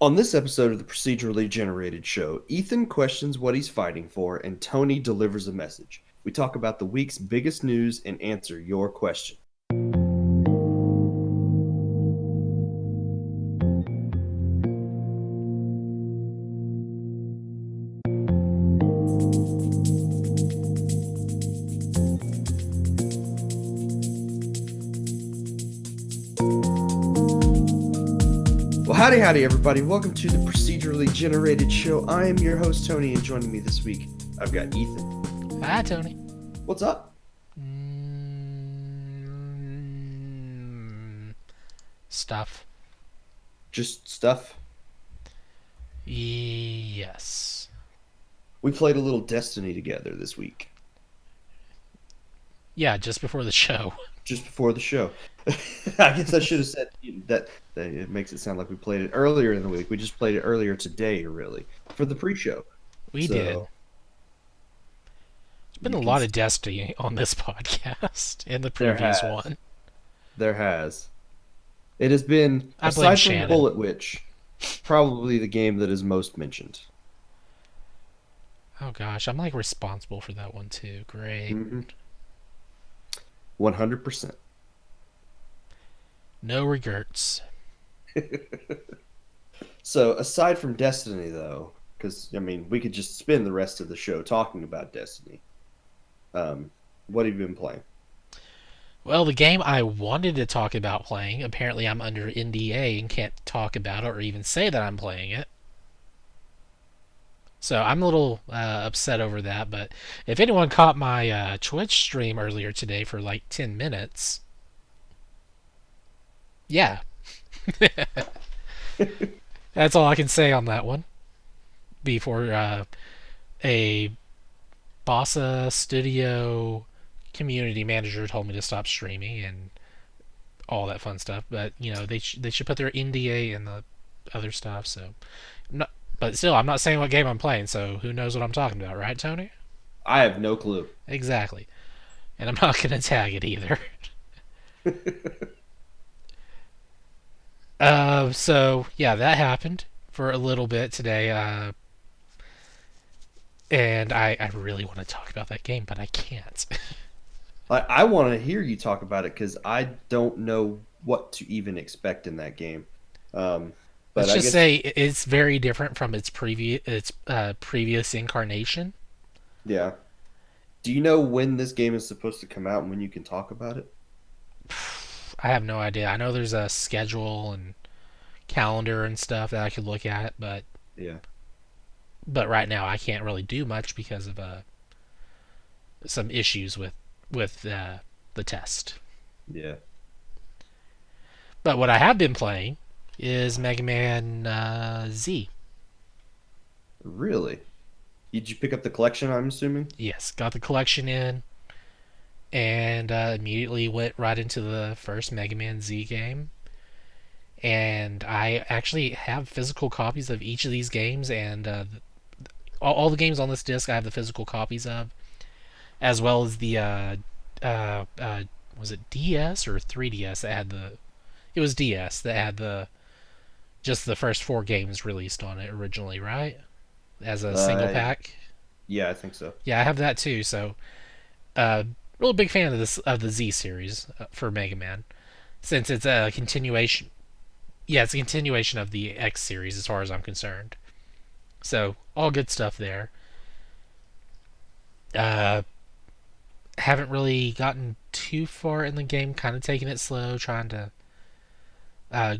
On this episode of the Procedurally Generated Show, Ethan questions what he's fighting for, and Tony delivers a message. We talk about the week's biggest news and answer your question. Well, howdy, everybody. Welcome to the Procedurally Generated Show. I am your host, Tony, and joining me this week, I've got Ethan. Hi, Tony. What's up? Stuff. Just stuff. Yes. We played a little Destiny together this week, Yeah, just before the show. just before the show. I guess I should have said that it makes it sound like we played it earlier in the week. We just played it earlier today, really, for the pre-show. We did. There's been a lot of Destiny on this podcast and the previous one. There has. It has been, I blame aside from Shannon. Bullet Witch, probably the game that is most mentioned. Oh gosh, I'm like responsible for that one too. Great. 100%. No regrets. So, aside from Destiny, though, because, I mean, we could just spend the rest of the show talking about Destiny. What have you been playing? Well, the game I wanted to talk about playing, apparently I'm under NDA and can't talk about it or even say that I'm playing it. So I'm a little upset over that, but if anyone caught my Twitch stream earlier today for like 10 minutes, yeah. That's all I can say on that one. Before a Bossa Studio community manager told me to stop streaming and all that fun stuff, but you know they should put their NDA in the other stuff. So, not, but still, I'm not saying what game I'm playing, so who knows what I'm talking about, right, Tony? I have no clue. Exactly, and I'm not gonna tag it either. So yeah, that happened for a little bit today. And I really want to talk about that game, but I can't. I want to hear you talk about it because I don't know what to even expect in that game. But Let's I just guess, say it's very different from its previous incarnation. yeah. Do you know when this game is supposed to come out and when you can talk about it? I have no idea. I know there's a schedule and calendar and stuff that I could look at, Yeah. but right now I can't really do much because of some issues with the test. Yeah. But what I have been playing is Mega Man Z. Really? Did you pick up the collection, I'm assuming? Yes, got the collection in and immediately went right into the first Mega Man Z game. And I actually have physical copies of each of these games, and all the games on this disc I have the physical copies of, as well as the uh, uh, was it DS or 3DS that had the? It was DS that had the just the first four games released on it originally, right? As a single Uh, pack. yeah, I think so. Yeah, I have that too. So, uh, real big fan of this of the Z series for Mega Man, since it's a continuation. Yeah, it's a continuation of the X series as far as I'm concerned. So all good stuff there. Uh, haven't really gotten too far in the game. Kind of taking it slow, trying to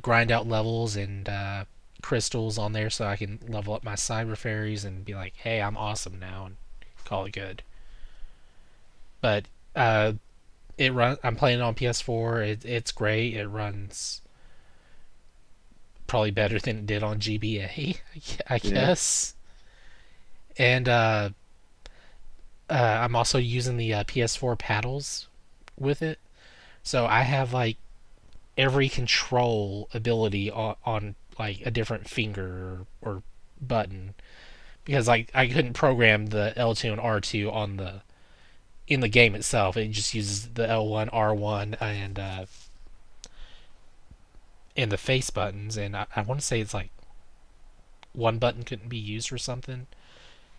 grind out levels and crystals on there so I can level up my cyber fairies and be like, hey, I'm awesome now, and call it good. But I'm playing it on PS4. It's great. It runs probably better than it did on GBA, I Yeah. guess. And I'm also using the PS4 paddles with it, so I have like every control ability on like a different finger or button because like I couldn't program the L2 and R2 on the in the game itself. It just uses the L1, R1, and the face buttons, and I want to say it's like one button couldn't be used or something.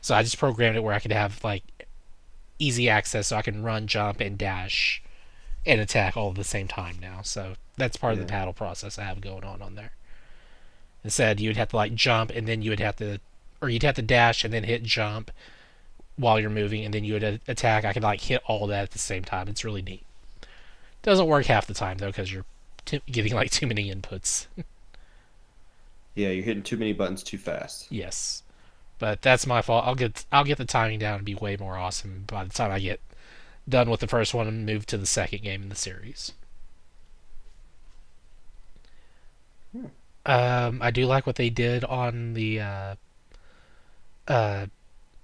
So I just programmed it where I could have like easy access, so I can run, jump, and dash and attack all at the same time now. So that's part of the Yeah. battle process I have going on there. Instead, you would have to like jump, and then you would have to, or you'd have to dash and then hit jump while you're moving, and then you would attack. I could like hit all that at the same time. It's really neat. Doesn't work half the time though because you're getting like too many inputs. Yeah, you're hitting too many buttons too fast. Yes, but that's my fault. I'll get the timing down and be way more awesome by the time I get done with the first one and move to the second game in the series. Hmm. I do like what they did on the uh,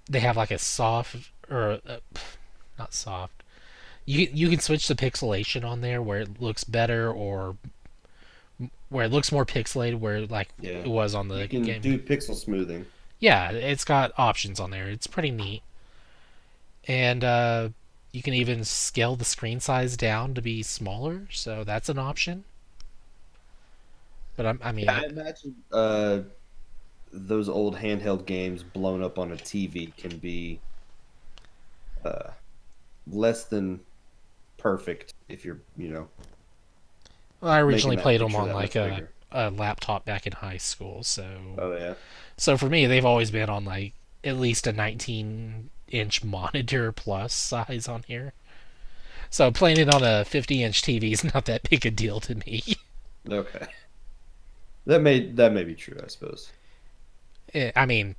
they have like a soft or not soft. You can switch the pixelation on there where it looks better or where it looks more pixelated, where like Yeah. it was on You the can game. do pixel smoothing. Yeah, it's got options on there. It's pretty neat, and you can even scale the screen size down to be smaller. So that's an option. But I mean, Yeah, I imagine those old handheld games blown up on a TV can be uh, less than perfect if you're, well, I making originally that played them picture on that like much bigger. a laptop back in high school. So Oh yeah. for me, they've always been on like at least a 19-inch monitor plus size on here. So playing it on a 50-inch TV is not that big a deal to me. Okay. That may be true, I suppose. I mean,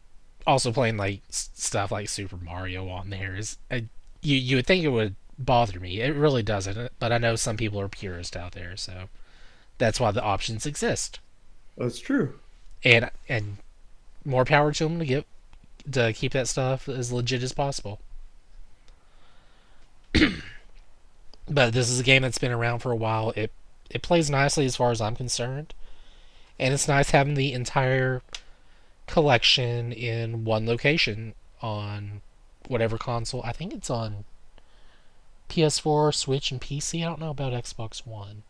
also playing like stuff like Super Mario on there is you would think it would bother me. It really doesn't, but I know some people are purists out there, so that's why the options exist. That's true. And more power to them to keep that stuff as legit as possible. But this is a game that's been around for a while. It plays nicely as far as I'm concerned, and it's nice having the entire collection in one location on whatever console. I think it's on PS4, Switch, and PC. I don't know about Xbox One.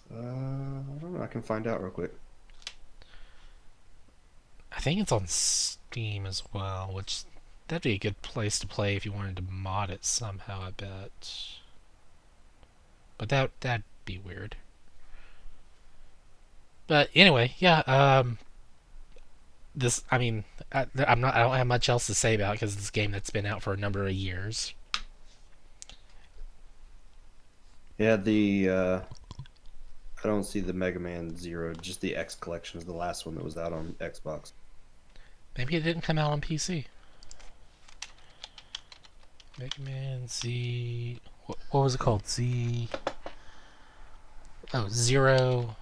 I don't know. I can find out real quick. I think it's on Steam as well, which that'd be a good place to play if you wanted to mod it somehow, I bet. But that'd be weird. But anyway, yeah. This, I mean, I'm not. I don't have much else to say about it because it's a game that's been out for a number of years. Yeah, I don't see the Mega Man Zero. Just the X collection is the last one that was out on Xbox. Maybe it didn't come out on PC. Mega Man Z. What was it called? Z. Oh, zero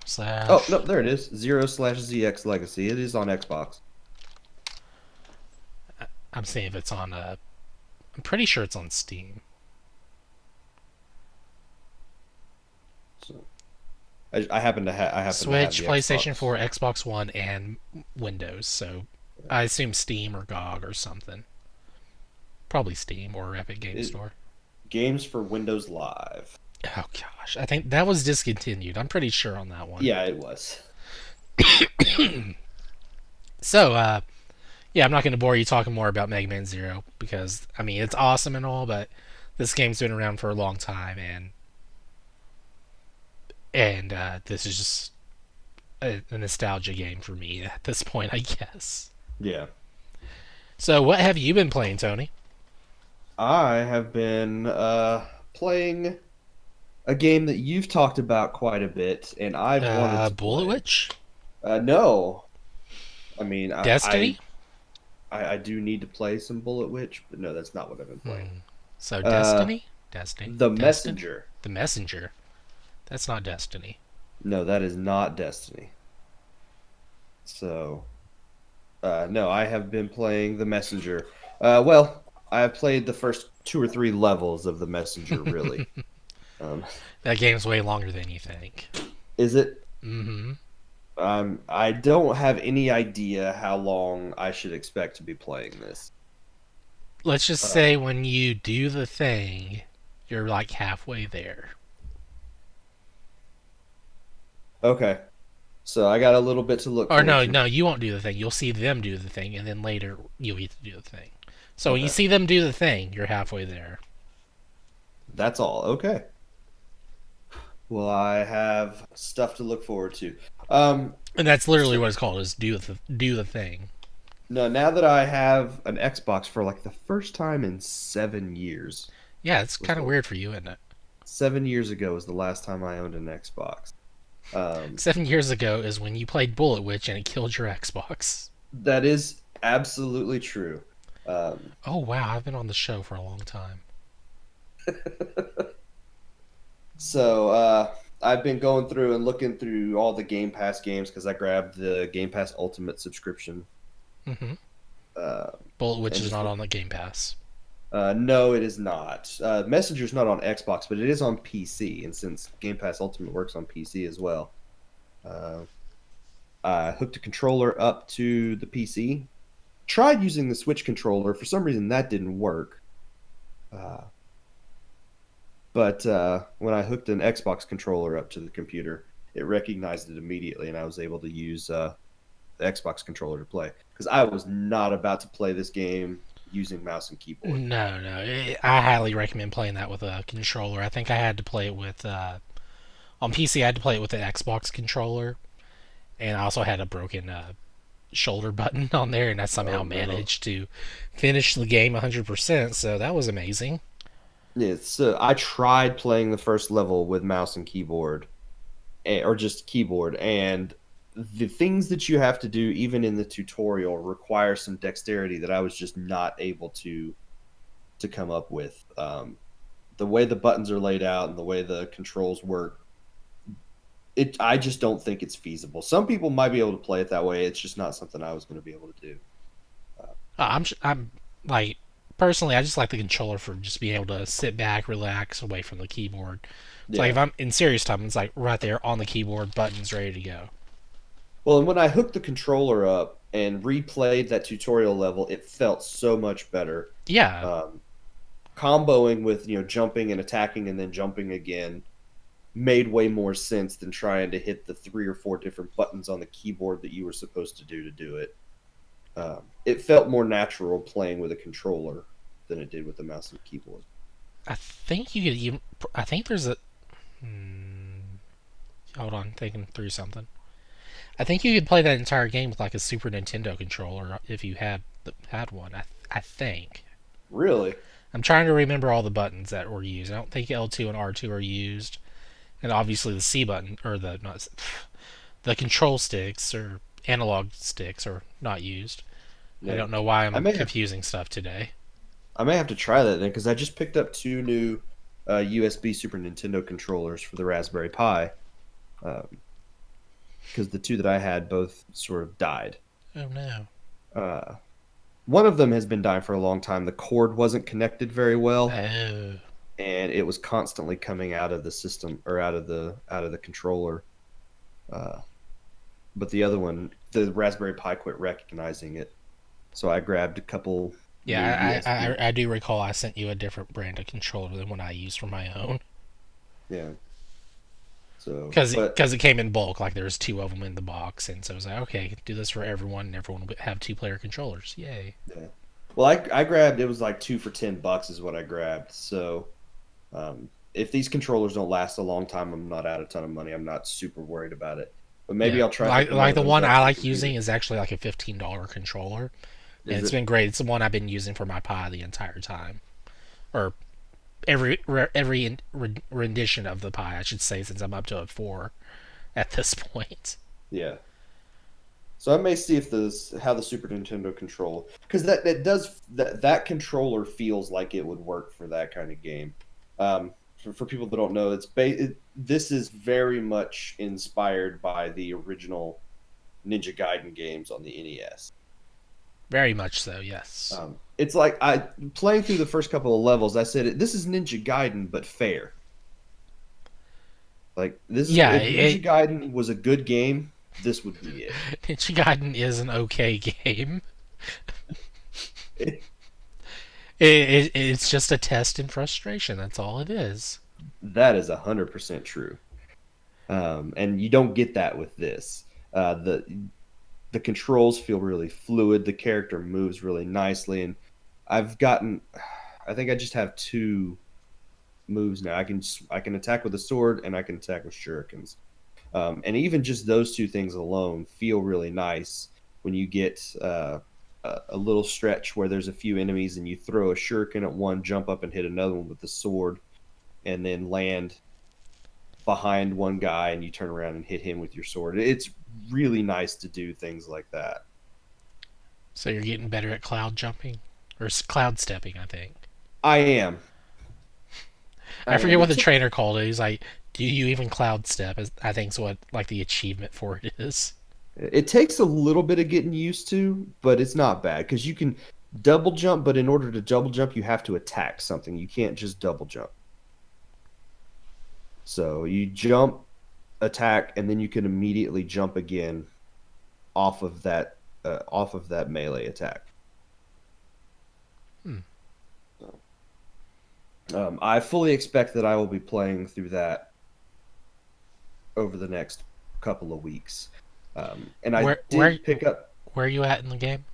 Oh no, slash. there it is. Zero/ZX Legacy. It is on Xbox. I'm seeing if it's on. I'm pretty sure it's on Steam. So I happen to have Switch, the PlayStation Xbox. 4, Xbox One, and Windows. So I assume Steam or GOG or something. Probably Steam or Epic Game It, Store. games for Windows Live. Oh gosh, I think that was discontinued. I'm pretty sure on that one. Yeah, it was. So, yeah, I'm not going to bore you talking more about Mega Man Zero because I mean it's awesome and all, but this game's been around for a long time, and this is just a nostalgia game for me at this point, I guess. Yeah. So, what have you been playing, Tony? I have been playing a game that you've talked about quite a bit, and I've wanted to Bullet play. Witch, No, I mean Destiny. I do need to play some Bullet Witch, but no, that's not what I've been playing. So Uh, Destiny, Destiny, The Destin, Messenger. the Messenger. That's not Destiny. No, that is not Destiny. So, no, I have been playing The Messenger. Well, I have played the first two or three levels of The Messenger, really. Um, That game's way longer than you think. is it? Mm-hmm. I don't have any idea how long I should expect to be playing this. Let's just Uh, say when you do the thing, you're like halfway there. okay. So I got a little bit to look Or forward no, to. no, you won't do the thing. You'll see them do the thing, and then later you'll get to do the thing. So when you Okay, see them do the thing, you're halfway there. that's all. Okay. Well, I have stuff to look forward to. Um, And that's literally so what it's called: is do the thing. no, now that I have an Xbox for like the first time in 7 years, Yeah, it's was kind of the weird for you, isn't it? 7 years ago was the last time I owned an Xbox. Um, 7 years ago is when you played Bullet Witch and it killed your Xbox. that is absolutely true. Um, Oh wow, I've been on the show for a long time. so I've been going through and looking through all the Game Pass games because I grabbed the Game Pass Ultimate subscription. Hmm. Uh, Bullet Witch and is just not on the Game Pass. no, it is not. Messenger's not on Xbox, but it is on PC. And since Game Pass Ultimate works on PC as well, uh, I hooked a controller up to the PC. Tried using the Switch controller. For some reason, that didn't work. Uh, but when I hooked an Xbox controller up to the computer, it recognized it immediately, and I was able to use the Xbox controller to play. Because I was not about to play this game using mouse and keyboard. No, no, I highly recommend playing that with a controller. I think I had to play it with on PC. I had to play it with the Xbox controller, and I also had a broken shoulder button on there, and I Oh somehow no! managed to finish the game 100%. So that was amazing. It's I tried playing the first level with mouse and keyboard, or just keyboard, and the things that you have to do, even in the tutorial, require some dexterity that I was just not able to come up with. The way the buttons are laid out and the way the controls work, it I just don't think it's feasible. Some people might be able to play it that way. It's just not something I was going to be able to do. Uh, I'm like personally, I just like the controller for just being able to sit back, relax, away from the keyboard. It's like if yeah. I'm in serious time, it's like right there on the keyboard, buttons ready to go. Well, and when I hooked the controller up and replayed that tutorial level, it felt so much better. Yeah, Um, Comboing with jumping and attacking and then jumping again made way more sense than trying to hit the three or four different buttons on the keyboard that you were supposed to do it. It felt more natural playing with a controller than it did with the mouse and keyboard. I think you could even. I think there's a. Hmm, hold on, thinking through something. I think you could play that entire game with like a Super Nintendo controller if you had one. I think. Really? I'm trying to remember all the buttons that were used. I don't think L2 and R2 are used, and obviously the C button or the not the control sticks or analog sticks are not used. I Yeah. don't know why I I'm may have confusing stuff today. I may have to try that then because I just picked up two new USB Super Nintendo controllers for the Raspberry Pi because the two that I had both sort of died. Oh no. Uh, One of them has been dying for a long time. The cord wasn't connected very well, Oh. and it was constantly coming out of the system or out of the controller. Uh, but the other one, the Raspberry Pi, quit recognizing it. So I grabbed a couple new Yeah, USB. I do recall I sent you a different brand of controller than what I use for my own. Yeah. So, Because but it came in bulk, like there was two of them in the box, and so I was like, okay, do this for everyone, and everyone will have two-player controllers. Yay! yeah. Well, I grabbed it was like two for $10 is what I grabbed. So if these controllers don't last a long time, I'm not out a ton of money. I'm not super worried about it. But maybe Yeah, I'll try hooking one like of the those one up I to the like using computer. is actually like a $15 controller, and Is it's it? been great. It's the one I've been using for my Pi the entire time, or every rendition of the Pi, I should say, since I'm up to a 4 at this point. Yeah. So I may see if this how the Super Nintendo control because that controller feels like it would work for that kind of game. For people that don't know, this is very much inspired by the original Ninja Gaiden games on the NES. Very much so, yes. It's like I playing through the first couple of levels. I said this is Ninja Gaiden but fair. Like this is Yeah, if Ninja Gaiden was a good game, this would be it. Ninja Gaiden is an okay game. It's just a test in frustration. That's all it is. That is 100% true. And you don't get that with this. The controls feel really fluid. The character moves really nicely, and I've gotten. I think I just have two moves now. I can attack with a sword and I can attack with shurikens. And even just those two things alone feel really nice when you get a little stretch where there's a few enemies and you throw a shuriken at one, jump up and hit another one with the sword, and then land behind one guy and you turn around and hit him with your sword. It's really nice to do things like that. So you're getting better at cloud jumping or cloud stepping, I think. I am. I I forget am. what It the took trainer called it. He's like, "Do you even cloud step?" I think's what like the achievement for it is. it takes a little bit of getting used to, but it's not bad because you can double jump, but in order to double jump, you have to attack something. You can't just double jump. So you jump, attack, and then you can immediately jump again off of that melee attack. Hmm. So, I fully expect that I will be playing through that over the next couple of weeks. And I Where did pick up. where are you at in the game?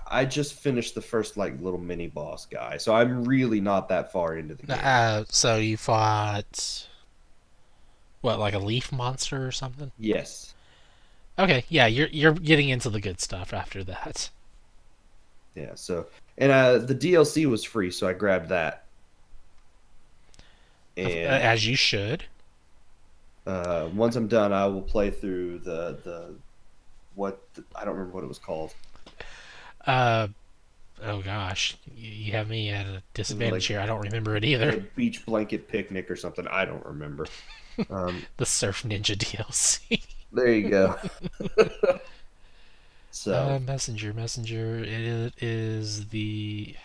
I just finished the first like little mini boss guy, so I'm really not that far into the game. So you fought what, like a leaf monster or something? Yes, Okay, yeah, you're getting into the good stuff after that. yeah. So and the DLC was free, so I grabbed that. And As you should. once I'm done, I will play through I don't remember what it was called. Uh, oh gosh, you have me at a It was disadvantage here. I don't remember it either. like a beach blanket picnic or something. I don't remember. Um, The Surf Ninja DLC. there you go. So Messenger. It is the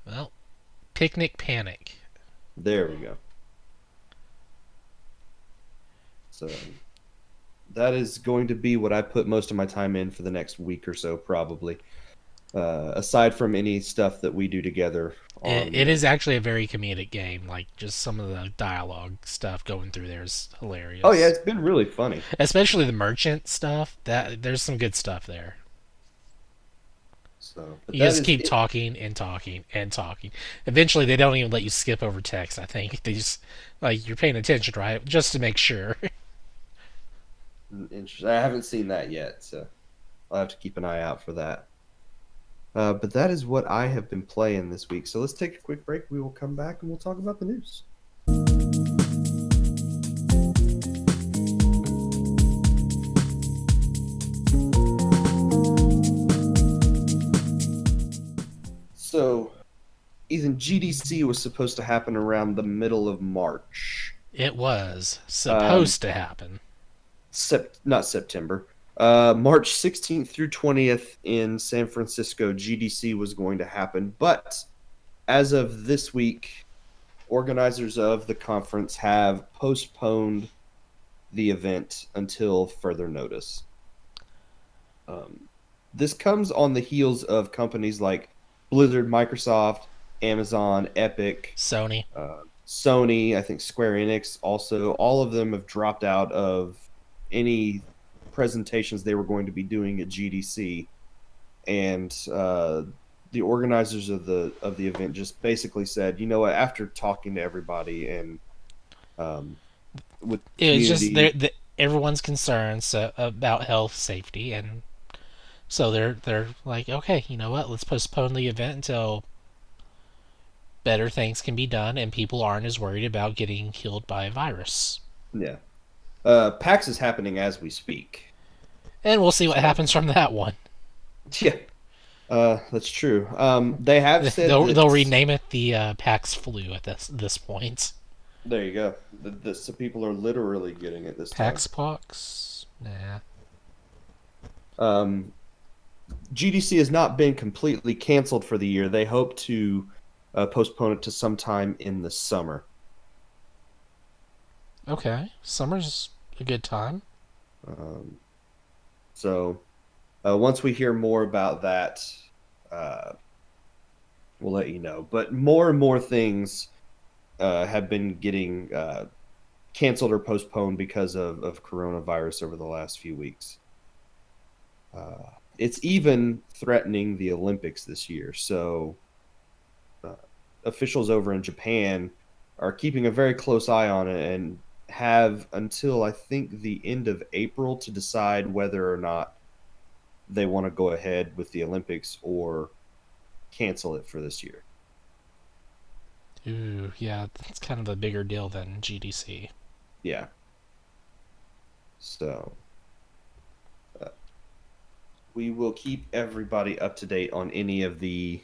well, Picnic Panic. there we go. So that is going to be what I put most of my time in for the next week or so, probably. Aside from any stuff that we do together It on. is actually a very comedic game. Like just some of the dialogue stuff going through there is Oh yeah, hilarious. it's been really funny. Especially the merchant stuff. That there's some good stuff there. So, but You that just is keep it. talking and talking and talking. Eventually, they don't even let you skip over text. I think they just like you're paying attention, right? Just to make sure. Interesting. I haven't seen that yet, so I'll have to keep an eye out for that. But that is what I have been playing this week. So let's take a quick break. We will come back and we'll talk about the news. So, Ethan, GDC was supposed to happen around the middle of March. It was Um, supposed to happen. not September. March 16th through 20th in San Francisco, GDC was going to happen. But as of this week, organizers of the conference have postponed the event until further notice. Um, this comes on the heels of companies like Blizzard, Microsoft, Amazon, Epic, Sony. Sony, I think Square Enix also, all of them have dropped out of any presentations they were going to be doing at GDC. And the organizers of the event just basically said, you know what, after talking to everybody and um, with the It was just community, everyone's concerned about health safety, and so they're like, okay, you know what? Let's postpone the event until better things can be done, and people aren't as worried about getting killed by a virus. yeah, PAX is happening as we speak. And we'll see what So happens from that one. yeah, that's true. They have said They'll that. rename it the PAX flu at this point. There you go. So people are literally getting it this time. PAX Pox? Nah. Um, GDC has not been completely canceled for the year. They hope to postpone it to sometime in the summer. Okay, summer's a good time. Um, so once we hear more about that, uh, we'll let you know. But more and more things have been getting canceled or postponed because of coronavirus over the last few weeks. It's even threatening the Olympics this year. So uh, officials over in Japan are keeping a very close eye on it and have until I think the end of April to decide whether or not they want to go ahead with the Olympics or cancel it for this year. Ooh, yeah, that's kind of a bigger deal than GDC. Yeah. So uh, we will keep everybody up to date on any of the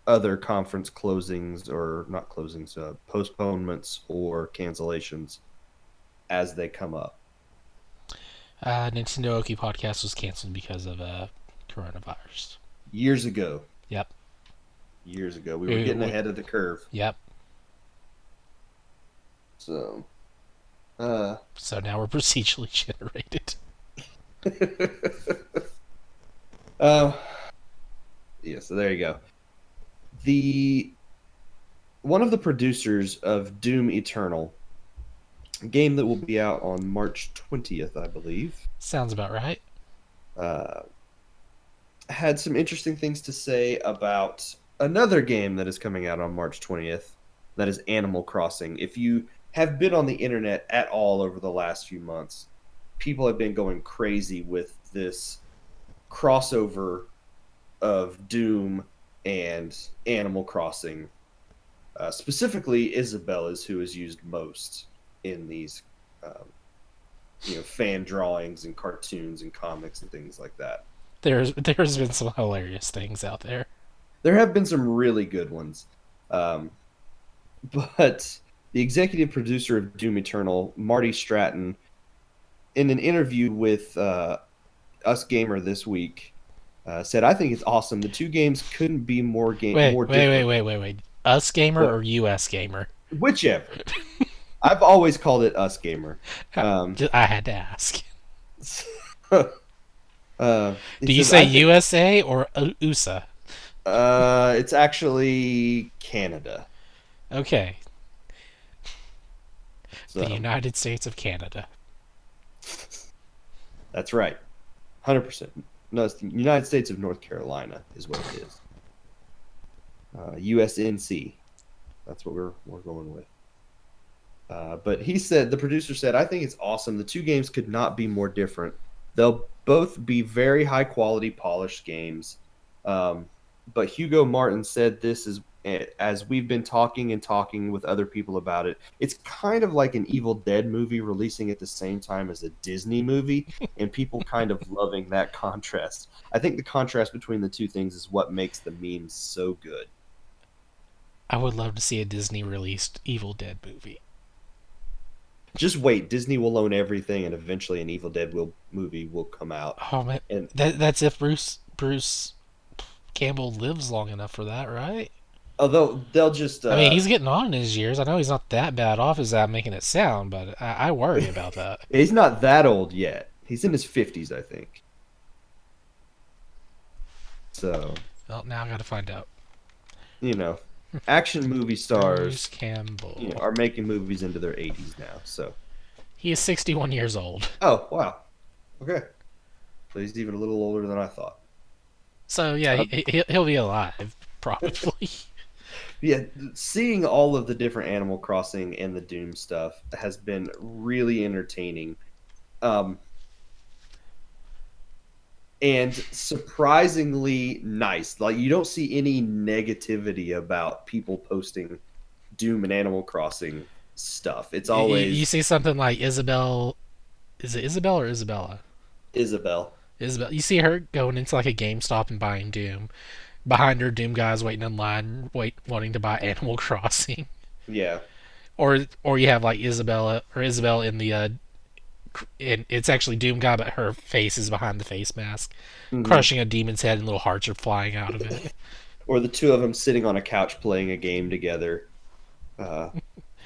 other conference closings or not closings, postponements or cancellations as they come up. Nintendo Oki podcast was canceled because of coronavirus. Years ago, Yep. years ago, we were We, getting we, ahead of the curve. yep. So, uh, So now we're procedurally generated. uh, yeah. So there you go. The one of the producers of Doom Eternal, a game that will be out on March 20th, I believe, Sounds about right. uh, had some interesting things to say about another game that is coming out on March 20th. That is Animal Crossing. If you have been on the internet at all over the last few months, people have been going crazy with this crossover of Doom and Animal Crossing. Specifically, Isabelle is who is used most in these, um, fan drawings and cartoons and comics and things like that. There's been some hilarious things out there. There have been some really good ones, um, but the executive producer of Doom Eternal, Marty Stratton, in an interview with Us Gamer this week, said, "I think it's awesome. The two games couldn't be Wait, more wait, wait, different. wait, wait, wait. Us gamer What or US gamer? whichever. I've always called it Us Gamer." Um, I had to ask. he Do you says, say "I think USA or USA? it's actually Canada." Okay, the So United States of Canada. that's right, 100%. No, it's the United States of North Carolina is what it is. USNC. That's what we're going with. But he said, the producer said, "I think it's awesome. The two games could not be more different. They'll both be very high quality, polished games." But Hugo Martin said this is, as we've been talking and talking with other people about it, it's kind of like an Evil Dead movie releasing at the same time as a Disney movie, and people kind of loving that contrast. I think the contrast between the two things is what makes the memes so good. I would love to see a Disney released Evil Dead movie. Just wait, Disney will own everything, and eventually an Evil Dead movie will come out. Oh man, And that's if Bruce Campbell lives long enough for that, right? although they'll just I mean, he's getting on in his years. I know he's not that bad off as I'm making it sound, but I worry about that. he's not that old yet. He's in his 50s, I think. So, Well, now I got to find out. you know, action movie Bruce stars, Campbell. are making movies into their 80s now. So, He is 61 years old. oh, wow. Okay. So he's even a little older than I thought. So yeah, Uh, he'll be alive probably. yeah, seeing all of the different Animal Crossing and the Doom stuff has been really entertaining. Um, and surprisingly nice. Like, you don't see any negativity about people posting Doom and Animal Crossing stuff. It's You always see something like Isabel. Is it Isabel or Isabella? Isabel. Isabel. You see her going into like a GameStop and buying Doom. Behind her, Doom guys waiting in line, wanting to buy Animal Crossing. Yeah. Or you have like Isabella or Isabel in the and it's actually Doom guy, but her face is behind the face mask, Hmm. crushing a demon's head, and little hearts are flying out of it. Or the two of them sitting on a couch playing a game together. Uh,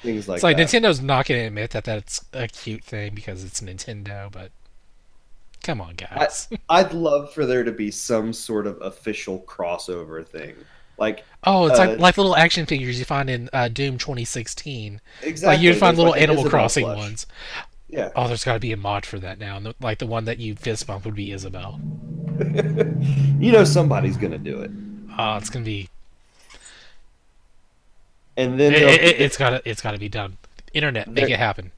things It's like like that. Nintendo's not going to admit that that's a cute thing because it's Nintendo, but come on, I guys. I'd love for there to be some sort of official crossover thing. Like, Oh, it's uh, like little action figures you find in Doom 2016. Like you'd exactly. find There's little like an Animal Isabel Crossing plush. ones. Yeah. Oh, there's got to be a mod for that now. Like the one that you fist bump would be Isabel. Somebody's gonna do it, Oh, it's gonna be. and then they'll It's gotta be done. Internet, make there it happen.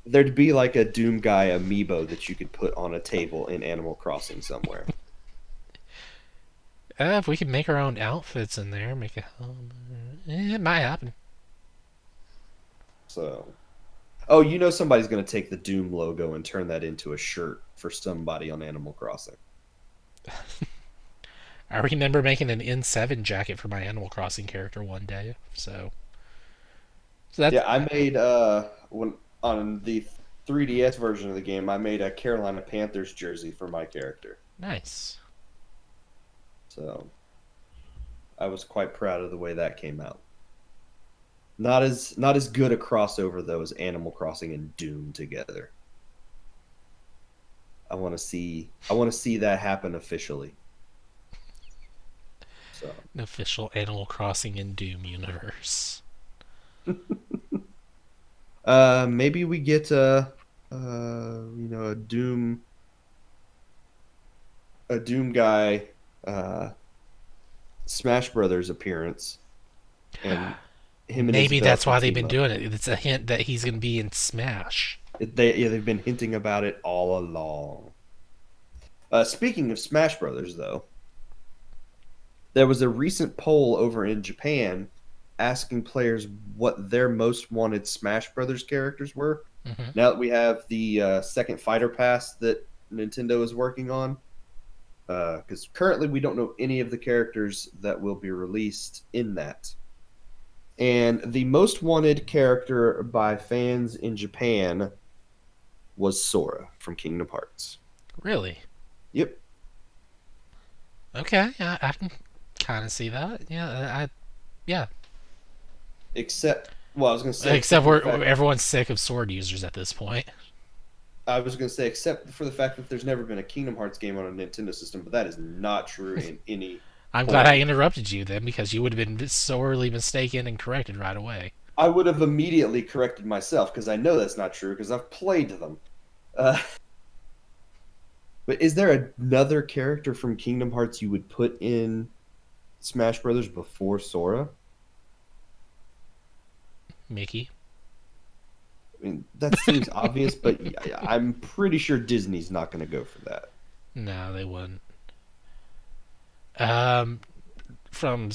there'd be like a Doom guy amiibo that you could put on a table in Animal Crossing somewhere. If we could make our own outfits in there, make it. It might happen. So, oh, somebody's gonna take the Doom logo and turn that into a shirt for somebody on Animal Crossing. I remember making an N7 jacket for my Animal Crossing character one day. So that's Yeah, I made when on the 3DS version of the game, I made a Carolina Panthers jersey for my character. nice. So I was quite proud of the way that came out. Not as good a crossover though as Animal Crossing and Doom together. I want to see that happen officially. So An official Animal Crossing and Doom universe. maybe we get a Doom guy Smash Brothers appearance, and him and Maybe Isabel that's can why they've team been up. doing it. It's a hint that he's going to be in Smash. They've been hinting about it all along. Speaking of Smash Brothers, though, there was a recent poll over in Japan asking players what their most wanted Smash Brothers characters were. Hmm. Now that we have the second Fighter Pass that Nintendo is working on, because currently we don't know any of the characters that will be released in that. And the most wanted character by fans in Japan was Sora from Kingdom Hearts. Really? Yep. Okay, I can kind of see that. Yeah. Well, I was going to say, Except everyone's sick of sword users at this point. except for the fact that there's never been a Kingdom Hearts game on a Nintendo system, but that is not true in any I'm glad I form. interrupted you then because you would have been sorely mistaken and corrected right away. I would have immediately corrected myself because I know that's not true because I've played them. Uh, but is there another character from Kingdom Hearts you would put in Smash Brothers before Sora? Mickey? I mean, that seems obvious, but I'm pretty sure Disney's not going to go for that. No, they wouldn't. Um, from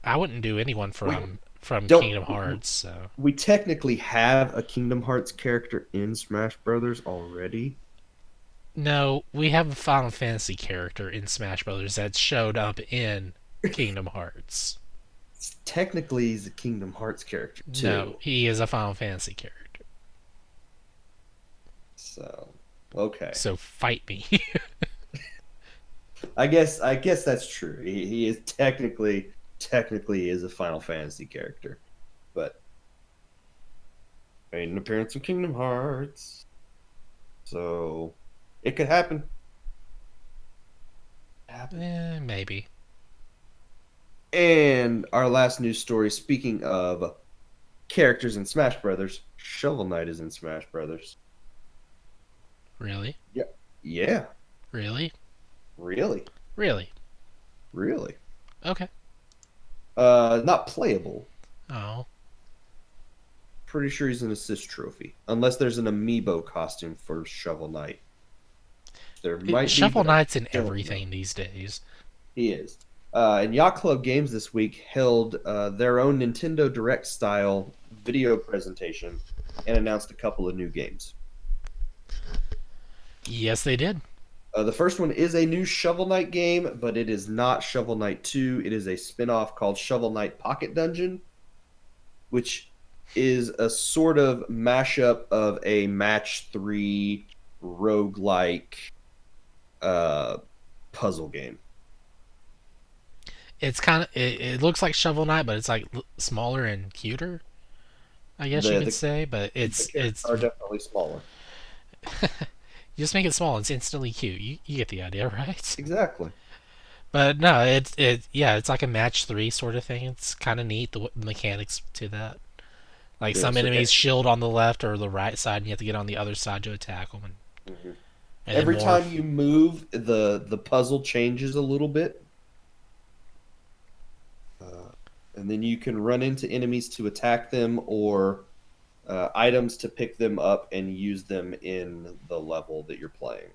I wouldn't do anyone We from don't. Kingdom Hearts. So We technically have a Kingdom Hearts character in Smash Brothers already. no, we have a Final Fantasy character in Smash Brothers that showed up in Kingdom Hearts. Technically, he's a Kingdom Hearts character No, too. he is a Final Fantasy character. So, okay. So fight me. I guess that's true. He is technically is a Final Fantasy character, but made an appearance in Kingdom Hearts, so it could happen. Happen. Maybe. And our last news story. Speaking of characters in Smash Brothers, Shovel Knight is in Smash Brothers. Really? Yeah, yeah, Really? really, Really? really. Okay. Not playable. Oh. Pretty sure he's an assist trophy, unless there's an amiibo costume for Shovel Knight. There might be, Shovel but I Knight's in don't know. everything these days. He is. And Yacht Club Games this week held their own Nintendo Direct style video presentation and announced a couple of new games. Yes, they did. The first one is a new Shovel Knight game, but it is not Shovel Knight 2. It is a spin off called Shovel Knight Pocket Dungeon, which is a sort of mashup of a match 3 roguelike uh, puzzle game. It's kind of it looks like Shovel Knight, but it's like smaller and cuter. I guess you The, could the, say, but the characters it's are definitely smaller. you just make it small. It's instantly cute. You get the idea, right? Exactly. But no, it's like a match three sort of thing. It's kind of neat the mechanics to that. Like Yeah. some So enemies shield on the left or the right side, and you have to get on the other side to attack them, mhm. and then Every more. time you move, the puzzle changes a little bit, uh, and then you can run into enemies to attack them or items to pick them up and use them in the level that you're playing.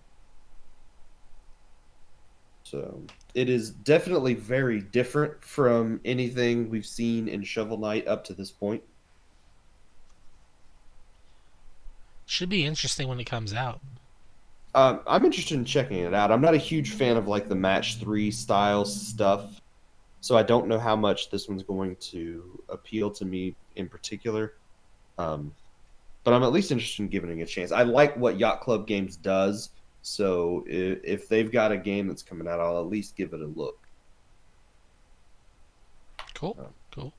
So it is definitely very different from anything we've seen in Shovel Knight up to this point. Should be interesting when it comes out. I'm interested in checking it out. I'm not a huge fan of like the match three style stuff, so I don't know how much this one's going to appeal to me in particular. Um, but I'm at least interested in giving it a chance. I like what Yacht Club Games does, so if they've got a game that's coming out, I'll at least give it a look. Cool, Um, cool.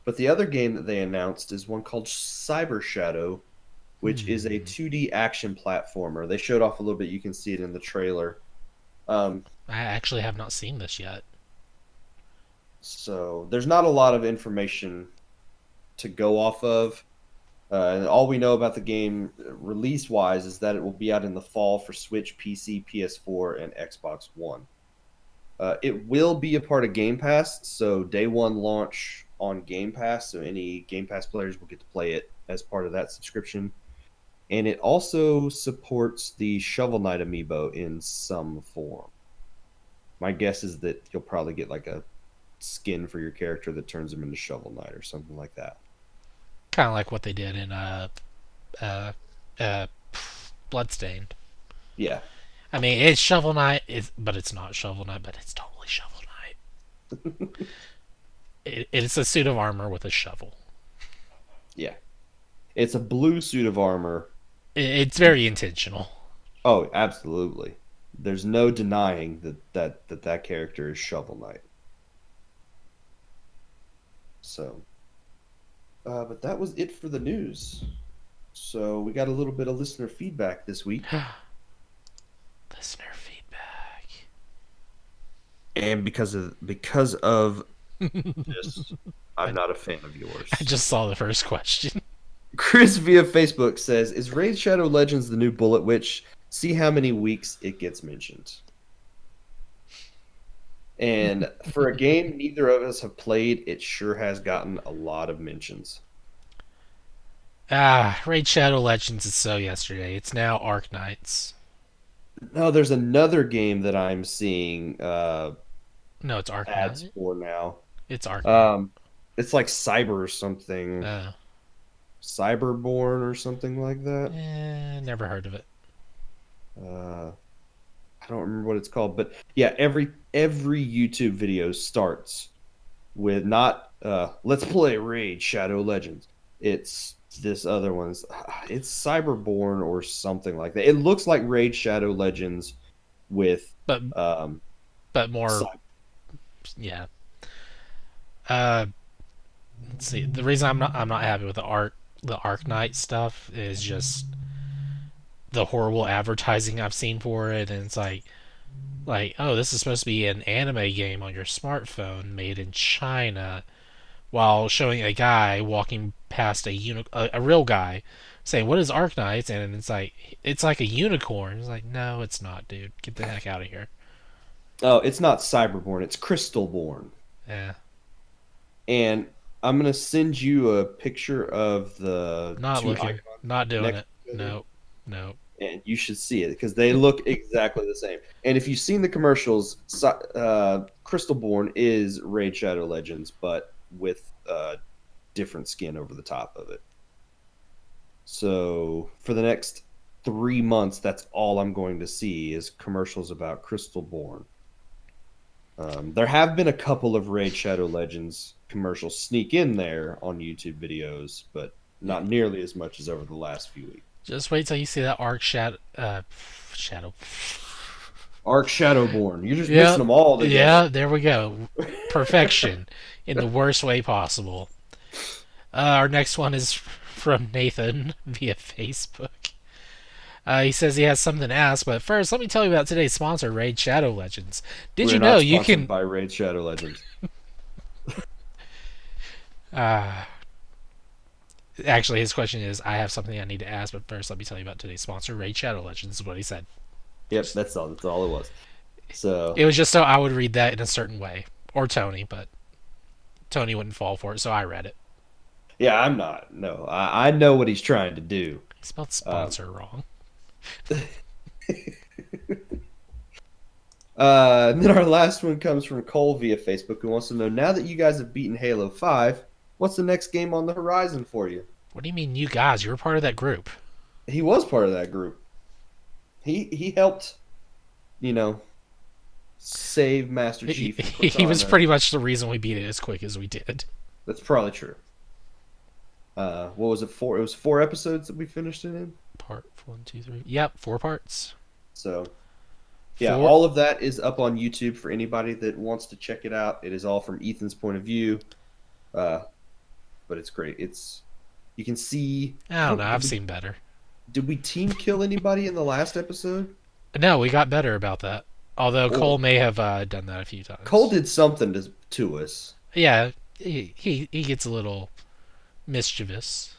but the other game that they announced is one called Cyber Shadow, which is a Hmm. 2D action platformer. They showed off a little bit. You can see it in the trailer. Um, I actually have not seen this yet. so there's not a lot of information to go off of. And all we know about the game release wise is that it will be out in the fall for Switch, PC, PS4, and Xbox One. It will be a part of Game Pass, so day one launch on Game Pass. So any Game Pass players will get to play it as part of that subscription. And it also supports the Shovel Knight amiibo in some form. My guess is that you'll probably get like a skin for your character that turns him into Shovel Knight or something like that. Kind of like what they did in uh, uh, Bloodstained. Yeah. I mean, it's Shovel Knight, but it's not Shovel Knight, but it's totally Shovel Knight. It's a suit of armor with a shovel. Yeah. It's a blue suit of armor. It's very intentional. Oh, absolutely. There's no denying that character is Shovel Knight. So, but that was it for the news. So we got a little bit of listener feedback this week, Listener feedback. and because of this, I'm I, not a fan of I yours. just saw the first question. Chris via Facebook says, "Is Raid Shadow Legends the new Bullet Witch? See how many weeks it gets mentioned." And for a game neither of us have played, it sure has gotten a lot of mentions. Raid Shadow Legends is so yesterday. It's now Arc Knights. No, there's another game that I'm seeing No, it's Arc ads Knight. for now. It's Arc Knight. Um, it's like Cyber something, Uh, Cyberborn or something like that. Never heard of it. Uh, I don't remember what it's called, but yeah, every YouTube video starts with not let's play Raid Shadow Legends. It's this other one's it's Cyberborn or something like that. It looks like Raid Shadow Legends with But um more, cyber. yeah. Uh, let's see. The reason I'm not happy with the Arc Knight stuff is just the horrible advertising I've seen for it, and it's like oh, this is supposed to be an anime game on your smartphone made in China, while showing a guy walking past a real guy saying what is Arc Knights, and it's like a unicorn. It's like no, it's not, dude. Get the heck out of here. Oh, it's not Cyberborn, it's Crystalborn. Yeah, And I'm gonna send you a picture of the not two looking, icons not doing next it. to each other, No, no. and you should see it because they look exactly the same. And if you've seen the commercials, Crystalborn is Raid Shadow Legends, but with different skin over the top of it. So for the next 3 months, that's all I'm going to see is commercials about Crystalborn. There have been a couple of Raid Shadow Legends commercials sneak in there on YouTube videos, but not nearly as much as over the last few weeks. Just wait till you see that shadow. Arc Shadowborn, you're just Yeah, mixing them all together. yeah. There we go. Perfection in the worst way possible. Our next one is from Nathan via Facebook. He says he has something to ask, but first, let me tell you about today's sponsor, Raid Shadow Legends. Did We're you know not you sponsored can? by Raid Shadow Legends. Uh, Actually, his question is, I have something I need to ask, but first, let me tell you about today's sponsor, Raid Shadow Legends. Is what he said. Yep, that's all. That's all it was. It So was just so I would read that in a certain way, or Tony, but Tony wouldn't fall for it, so I read it. yeah, I'm not. No, I know what he's trying to do. He spelled Um, sponsor wrong. and then our last one comes from Cole via Facebook, who wants to know, now that you guys have beaten Halo 5, what's the next game on the horizon for you? What do you mean, you guys? You were part of that group. He was part of that group. He helped, you know, save Master He, Chief and he was Cortana. pretty much the reason we beat it as quick as we did. That's probably true. What was it? Four? It was 4 episodes that we finished it in. Part one, two, three. Yep, 4 parts. So yeah, Four. all of that is up on YouTube for anybody that wants to check it out. It is all from Ethan's point of view, uh, but it's great. It's you can see. I I don't know. don't. I've seen better. Did we team kill anybody in the last episode? No, we got better about that. Although Cole Or may have done that a few Cole times. did something to us. Yeah, he gets a little mischievous.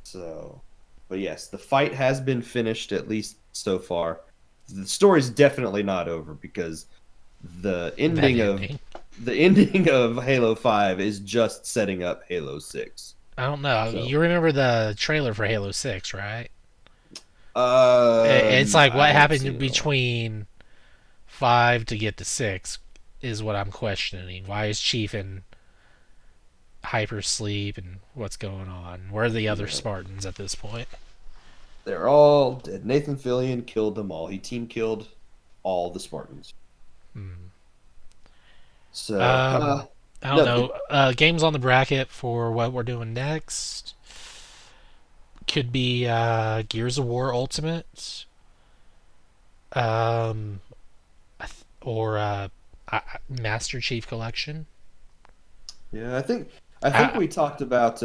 So, but yes, the fight has been finished at least so far. The story's definitely not over because the That ending of ending. the ending of Halo 5 is just setting up Halo 6. I don't know. So, You remember the trailer for Halo 6, right? It's like I what haven't happened seen it all. between 5 to get to 6 is what I'm questioning. Why is Chief in hypersleep and what's going on? Where are the other Yeah, Spartans at this point? they're all dead. Nathan Fillion killed them all. He team killed all the Spartans. Hmm. So, Um, I don't no, know. Games on the bracket for what we're doing next could be Gears of War Ultimate, um, or Master Chief Collection. yeah, I think Uh, we talked about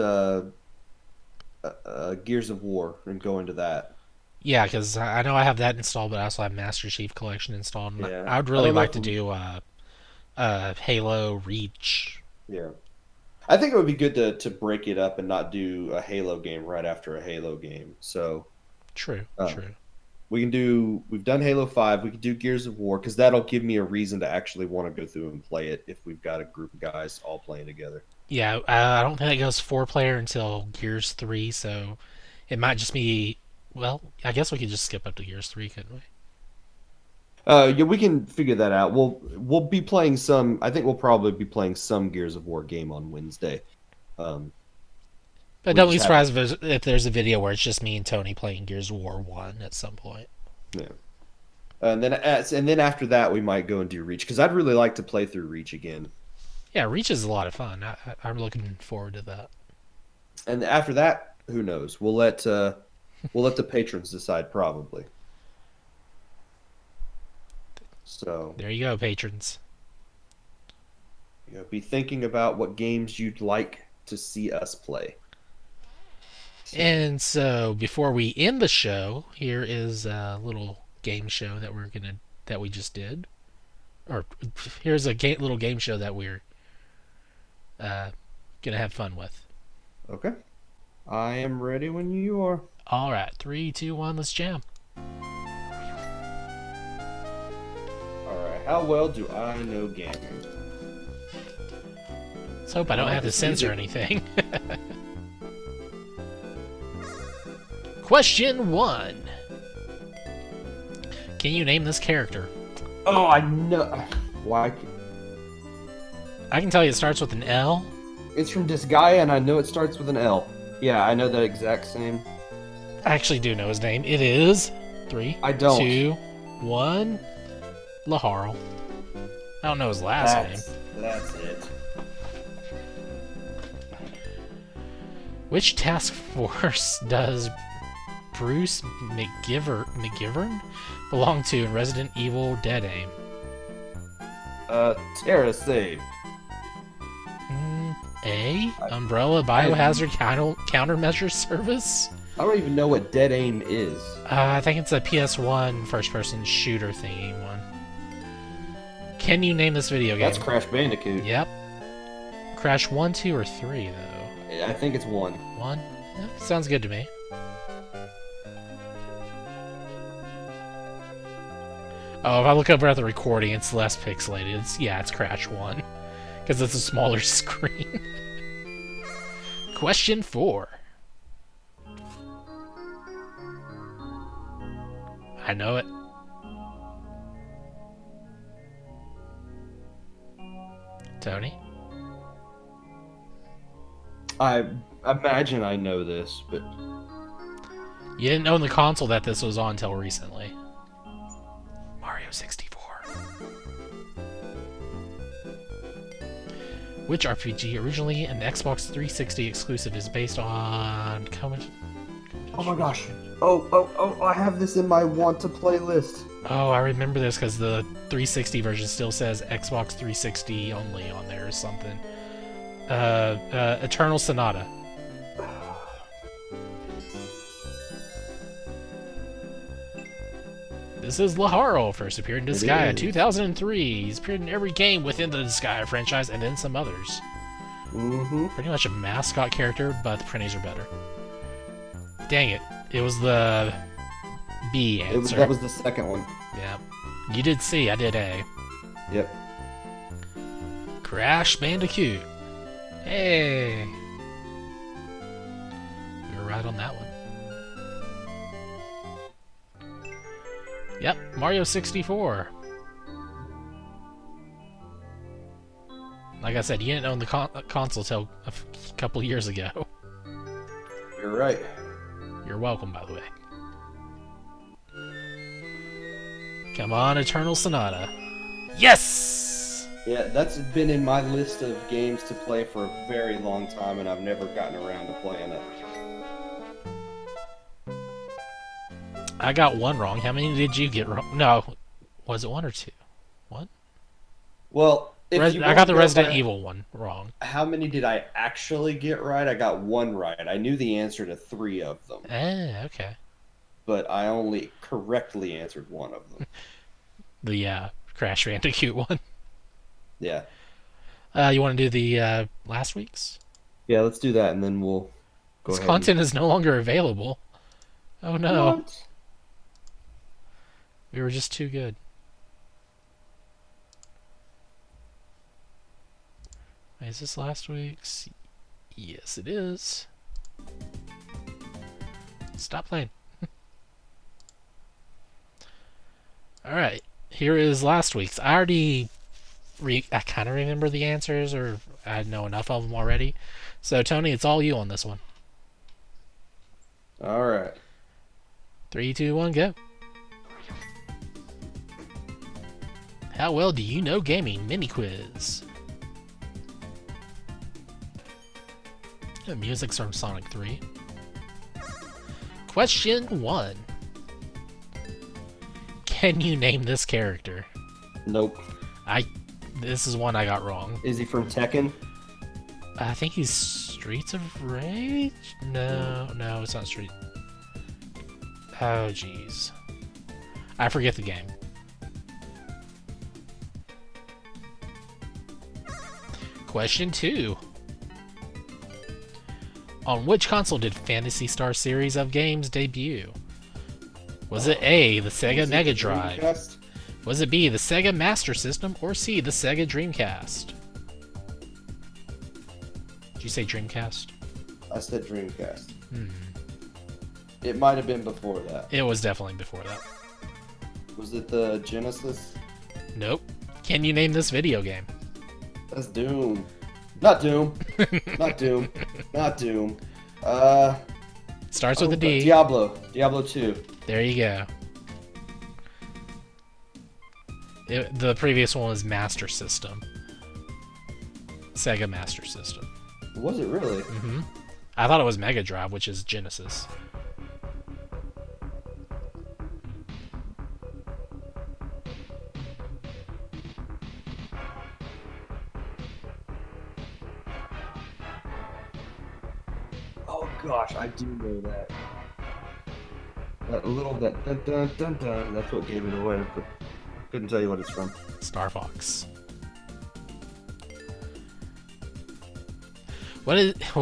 Gears of War and going to that. yeah, because I know I have that installed, but I also have Master Chief Collection installed. And Yeah, I would I really don't know like if to we. do Halo Reach. Yeah, I think it would be good to break it up and not do a Halo game right after a Halo game. So True, uh, true. we can do. We've done Halo 5. We could do Gears of War because that'll give me a reason to actually want to go through and play it if we've got a group of guys all playing together. Yeah, I don't think it goes 4 player until Gears 3, so it might just be. Well, I guess we could just skip up to Gears 3, couldn't we? Yeah, we can figure that out. We'll be playing some. I think we'll probably be playing some Gears of War game on Wednesday. Um, But we don't just be haven't. surprised if there's a video where it's just me and Tony playing Gears of War 1 at some point. Yeah, and then after that, we might go and do Reach because I'd really like to play through Reach again. Yeah, Reach is a lot of fun. I'm looking forward to that. And after that, who knows? We'll let the patrons decide probably. So There you go, patrons. be thinking about what games you'd like to see us play. So And so before we end the show, here is a little game show that we just did. Or here's a little game show that we're uh, gonna have fun with. okay, I am ready when you are. All right, 3, 2, 1, let's jam. All right, how well do I know gaming? Let's hope I don't have to This censor music. anything. Question 1. Can you name this character? Oh, I know. Why? I can tell you it starts with an L. It's from Disgaea, and I know it starts with an L. Yeah, I know that exact same. I actually do know his name. It is three, I don't. 2, 1. Laharl. I don't know his last name. That's it. Which task force does Bruce McGivern belong to in Resident Evil Dead Aim? Terra save. A. I, Umbrella I Biohazard Countermeasure Service. I don't even know what dead aim is. I think it's a PS1 first-person shooter thingy one. Can you name this video game? That's Crash Bandicoot. Yep. Crash 1, 2, or 3, though? I think it's 1. 1? Yeah, sounds good to me. Oh, if I look over at the recording, it's less pixelated. It's Crash 1. Because it's a smaller screen. Question 4. I know it. Tony? I imagine I know this, but You didn't own the console that this was on until recently. Mario 64. Which RPG, originally an Xbox 360 exclusive, is based on... oh my gosh. Oh, I have this in my want to play list. Oh, I remember this because the 360 version still says Xbox 360 only on there or something. Eternal Sonata. This is Laharo, first appeared in Disgaea in 2003. He's appeared in every game within the Disgaea franchise and then some others. Mm-hmm. Pretty much a mascot character, but the printies are better. Dang it. It was the B answer. That was the second one. Yeah. You did C, I did A. Yep. Crash Bandicoot. Hey! We were right on that one. Yep, Mario 64. Like I said, you didn't own the console till a couple years ago. You're right. You're welcome, by the way. Come on, Eternal Sonata. Yes! Yeah, that's been in my list of games to play for a very long time, and I've never gotten around to playing it. I got one wrong. How many did you get wrong? No. Was it 1 or 2? 1? Well, I got the Resident Evil one wrong. How many did I actually get right? I got 1 right. I knew the answer to 3 of them. Okay. But I only correctly answered 1 of them. The Crash Bandicoot one. Yeah. You want to do the last week's? Yeah, let's do that, and then we'll go This ahead. content is no longer available. Oh no. What? We were just too good. Wait, is this last week's? Yes, it is. Stop playing. Alright, here is last week's. I already... I kind of remember the answers, or I know enough of them already. So, Tony, it's all you on this one. Alright. 3, 2, 1, go. How well do you know gaming? Mini quiz. The music's from Sonic 3. Question 1. Can you name this character? Nope. This is one I got wrong. Is he from Tekken? I think he's Streets of Rage? No, it's not Street. Oh, jeez. I forget the game. Question 2. On which console did Phantasy Star series of games debut? Was it A, the Sega Mega Drive? Dreamcast? Was it B, the Sega Master System? Or C, the Sega Dreamcast? Did you say Dreamcast? I said Dreamcast. Hmm. It might have been before that. It was definitely before that. Was it the Genesis? Nope. Can you name this video game? That's Doom. Not Doom. Not Doom. Not Doom. Starts with a D. Diablo. Diablo 2. There you go. The previous one was Master System. Sega Master System. Was it really? Mm-hmm. I thought it was Mega Drive, which is Genesis. Oh gosh, I do know that. That little that dun dun dun dun. That's what gave it away. But couldn't tell you what it's from. Star Fox. What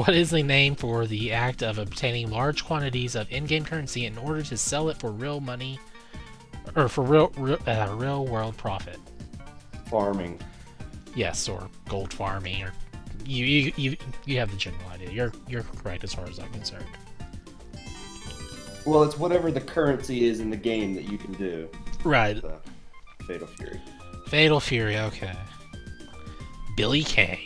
is the name for the act of obtaining large quantities of in-game currency in order to sell it for real money, or for real world profit? Farming. Yes, or gold farming, or you have the general idea. You're correct as far as I'm concerned. Well, it's whatever the currency is in the game that you can do. Right. Fatal Fury. Fatal Fury. Okay. Billy Kane.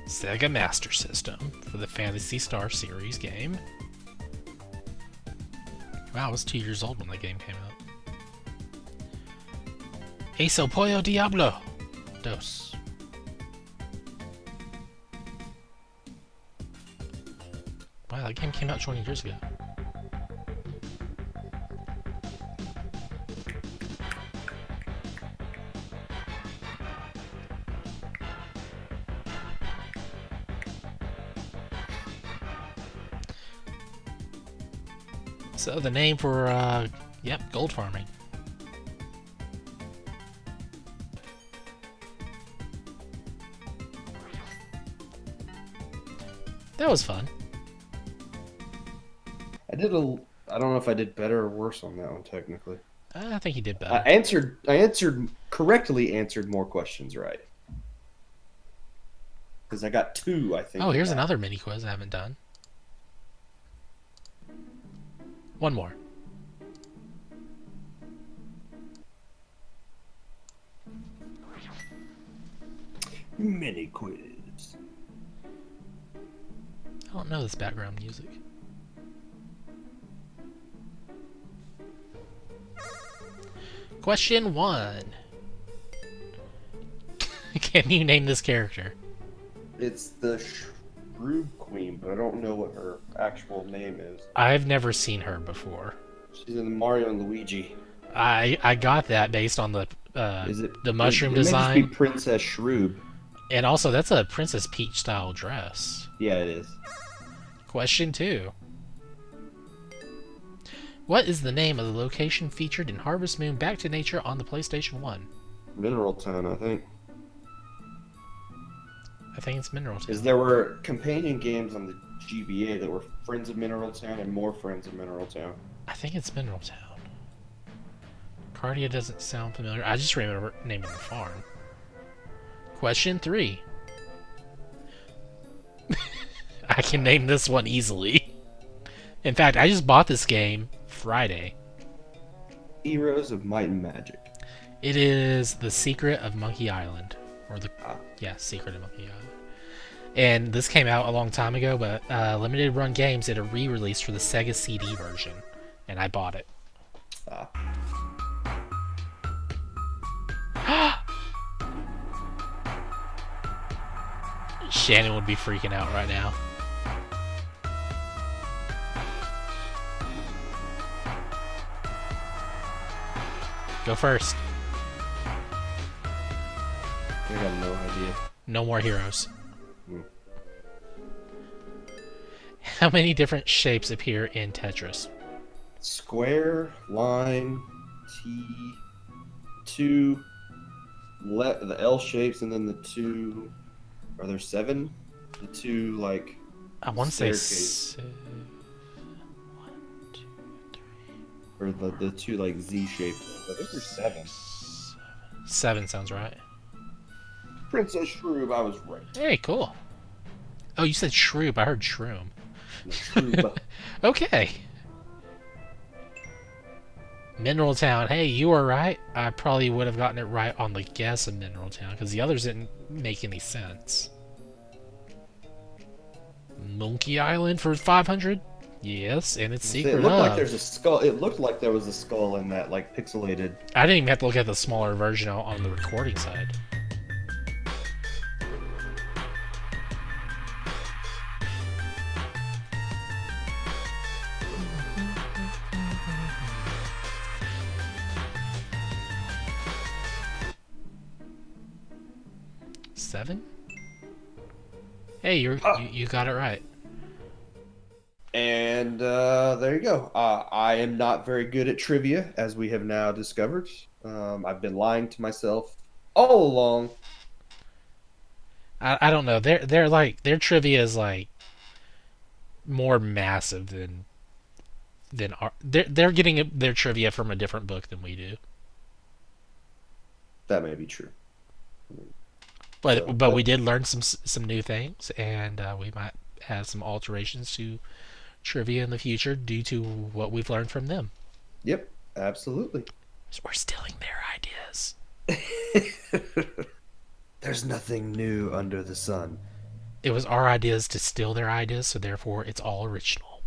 Sega Master System for the Phantasy Star series game. Wow, I was 2 years old when that game came out. Eso Pollo Diablo Dos. Wow, that game came out 20 years ago. So the name for, yep, gold farming. That was fun. I don't know if I did better or worse on that one technically. I think he did better. I correctly answered more questions right. Because I got 2, I think. Oh, here's another mini quiz I haven't done. One more. Mini quiz. I don't know this background music. Question 1. Can you name this character? It's the Shroob Queen, but I don't know what her actual name is. I've never seen her before. She's in Mario and Luigi. I got that based on the mushroom it design. May just be Princess Shroob. And also, that's a Princess Peach style dress. Yeah, it is. Question 2. What is the name of the location featured in Harvest Moon Back to Nature on the PlayStation 1? Mineral Town, I think. I think it's Mineral Town. Because there were companion games on the GBA that were Friends of Mineral Town and more Friends of Mineral Town. I think it's Mineral Town. Cardia doesn't sound familiar. I just remember naming the farm. Question 3. I can name this one easily. In fact, I just bought this game Friday. Heroes of Might and Magic. It is The Secret of Monkey Island. Yeah, Secret of Monkey Island. And this came out a long time ago, but Limited Run Games did a re-release for the Sega CD version. And I bought it. Shannon would be freaking out right now. Go first. I have no idea. No more heroes. How many different shapes appear in Tetris? Square, line, T, 2, the L shapes, and then the 2. Are there 7? The 2 like. I want to say 1, 2, 3. Or the 2 like Z shaped. I think there's 7. 7 sounds right. Princess Shroob, I was right. Hey, cool. Oh, you said Shroob. I heard Shroom. No, Shroob. Okay. Mineral Town. Hey, you were right. I probably would have gotten it right on the guess of Mineral Town, because the others didn't make any sense. Monkey Island for 500? Yes, and it's secret. It looked like there's a skull. It looked like there was a skull in that, like, pixelated. I didn't even have to look at the smaller version on the recording side. Seven? Hey, you got it right. And there you go. I am not very good at trivia, as we have now discovered. I've been lying to myself all along. I don't know. They're like their trivia is like more massive than our. They're getting their trivia from a different book than we do. That may be true. But we But did learn some new things, and we might have some alterations to trivia in the future due to what we've learned from them. yep, absolutely. So we're stealing their ideas. There's nothing new under the sun. It was our ideas to steal their ideas, so therefore it's all original.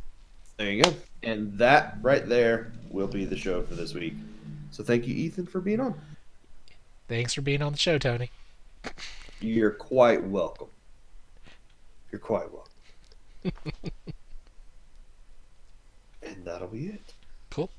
There you go. And that right there will be the show for this week. So thank you, Ethan, for being on. Thanks for being on the show, Tony. You're quite welcome. You're quite welcome. And that'll be it. Cool.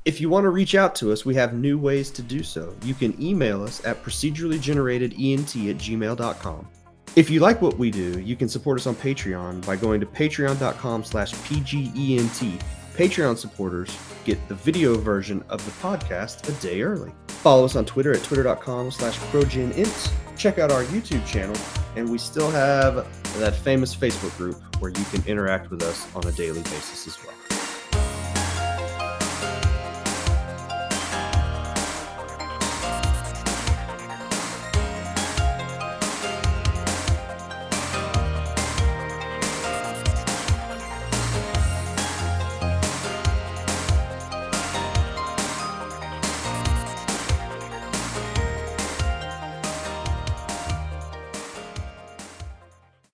If you want to reach out to us, we have new ways to do so. You can email us at procedurallygeneratedent@gmail.com. If you like what we do, you can support us on Patreon by going to patreon.com/pgent. Patreon supporters get the video version of the podcast a day early. Follow us on Twitter at twitter.com/progenint. Check out our YouTube channel, and we still have that famous Facebook group where you can interact with us on a daily basis as well.